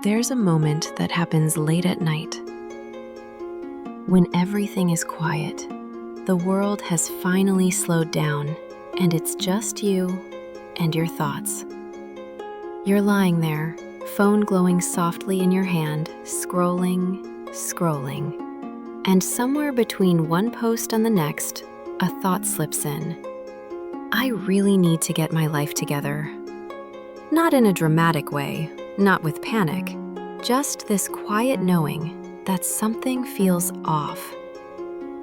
There's a moment that happens late at night when everything is quiet. The world has finally slowed down, and it's just you and your thoughts. You're lying there, phone glowing softly in your hand, scrolling, and somewhere between one post and the next, a thought slips in. I really need to get my life together. Not in a dramatic way, not with panic, just this quiet knowing that something feels off.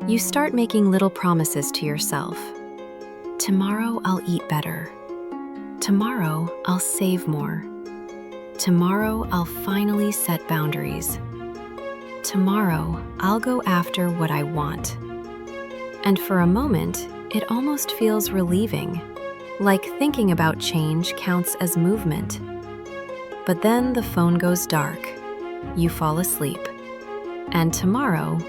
You start making little promises to yourself. Tomorrow I'll eat better. Tomorrow I'll save more. Tomorrow I'll finally set boundaries. Tomorrow I'll go after what I want. And for a moment, it almost feels relieving, like thinking about change counts as movement. But then the phone goes dark, you fall asleep, and tomorrow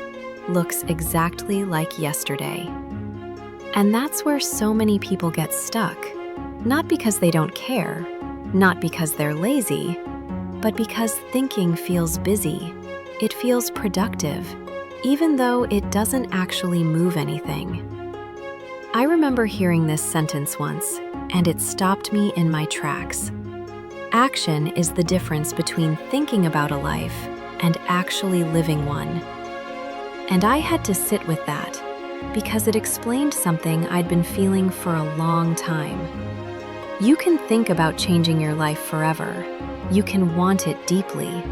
looks exactly like yesterday. And that's where so many people get stuck, not because they don't care, not because they're lazy, but because thinking feels busy. It feels productive, even though it doesn't actually move anything. I remember hearing this sentence once, and it stopped me in my tracks. Action is the difference between thinking about a life and actually living one. And I had to sit with that because it explained something I'd been feeling for a long time. You can think about changing your life forever. You can want it deeply.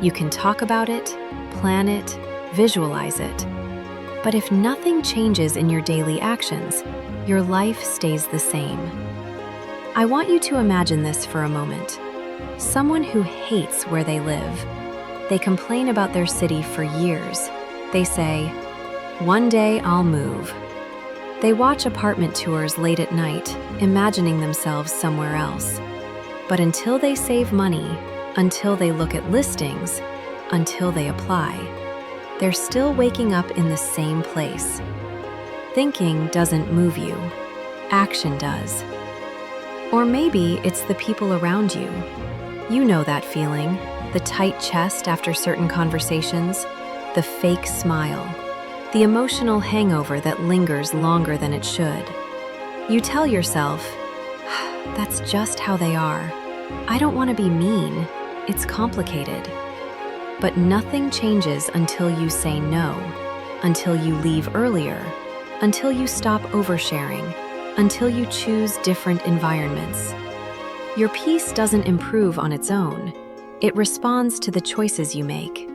You can talk about it, plan it, visualize it. But if nothing changes in your daily actions, your life stays the same. I want you to imagine this for a moment. Someone who hates where they live. They complain about their city for years. They say, "One day I'll move." They watch apartment tours late at night, imagining themselves somewhere else. But until they save money, until they look at listings, until they apply, they're still waking up in the same place. Thinking doesn't move you. Action does. Or maybe it's the people around you. You know that feeling, the tight chest after certain conversations, the fake smile, the emotional hangover that lingers longer than it should. You tell yourself, "That's just how they are. I don't want to be mean. It's complicated." But nothing changes until you say no, until you leave earlier, until you stop oversharing, until you choose different environments. Your peace doesn't improve on its own. It responds to the choices you make.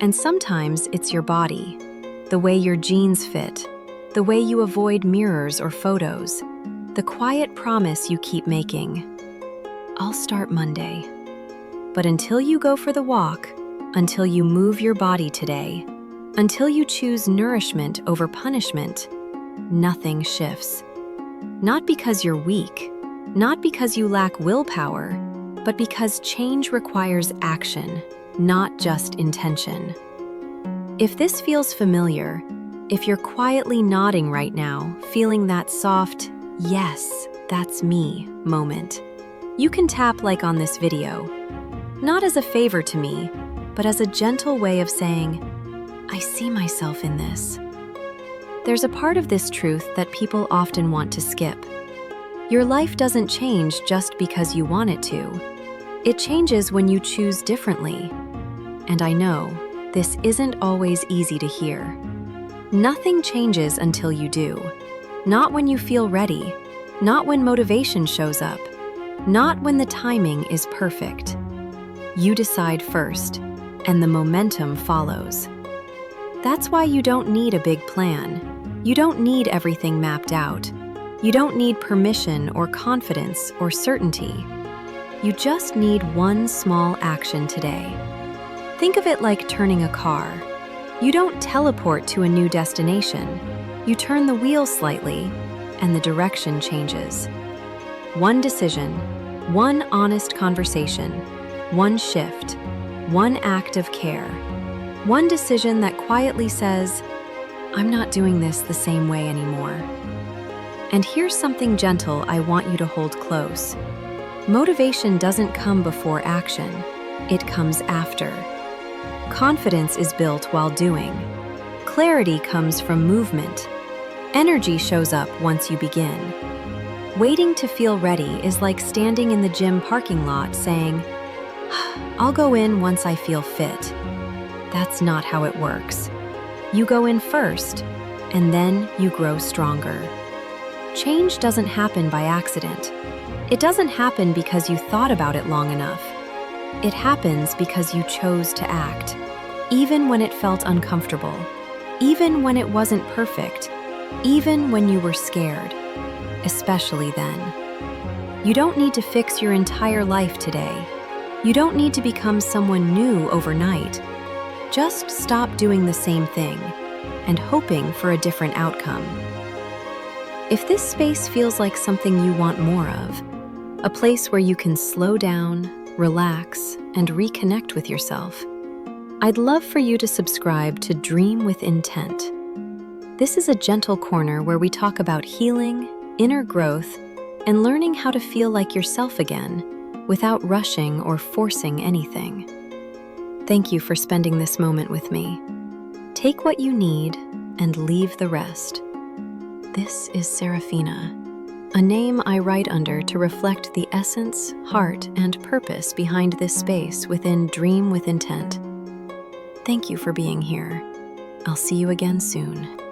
And sometimes it's your body, the way your jeans fit, the way you avoid mirrors or photos, the quiet promise you keep making. I'll start Monday. But until you go for the walk, until you move your body today, until you choose nourishment over punishment, nothing shifts. Not because you're weak, not because you lack willpower, but because change requires action, not just intention. If this feels familiar, if you're quietly nodding right now, feeling that soft, "Yes, that's me" moment, you can tap like on this video. Not as a favor to me, but as a gentle way of saying, "I see myself in this." There's a part of this truth that people often want to skip. Your life doesn't change just because you want it to. It changes when you choose differently. And I know, this isn't always easy to hear. Nothing changes until you do. Not when you feel ready, not when motivation shows up, not when the timing is perfect. You decide first, and the momentum follows. That's why you don't need a big plan. You don't need everything mapped out. You don't need permission or confidence or certainty. You just need one small action today. Think of it like turning a car. You don't teleport to a new destination. You turn the wheel slightly, and the direction changes. One decision, one honest conversation, one shift, one act of care. One decision that quietly says, "I'm not doing this the same way anymore." And here's something gentle I want you to hold close. Motivation doesn't come before action. it comes after. Confidence is built while doing. Clarity comes from movement. Energy shows up once you begin. Waiting to feel ready is like standing in the gym parking lot saying, "I'll go in once I feel fit." That's not how it works. You go in first, and then you grow stronger. Change doesn't happen by accident. It doesn't happen because you thought about it long enough. It happens because you chose to act, even when it felt uncomfortable, even when it wasn't perfect, even when you were scared, especially then. You don't need to fix your entire life today. You don't need to become someone new overnight. Just stop doing the same thing and hoping for a different outcome. If this space feels like something you want more of, a place where you can slow down, relax, and reconnect with yourself, I'd love for you to subscribe to Dream with Intent. This is a gentle corner where we talk about healing, inner growth, and learning how to feel like yourself again without rushing or forcing anything. Thank you for spending this moment with me. Take what you need and leave the rest. This is Serafina, a name I write under to reflect the essence, heart, and purpose behind this space within Dream with Intent. Thank you for being here. I'll see you again soon.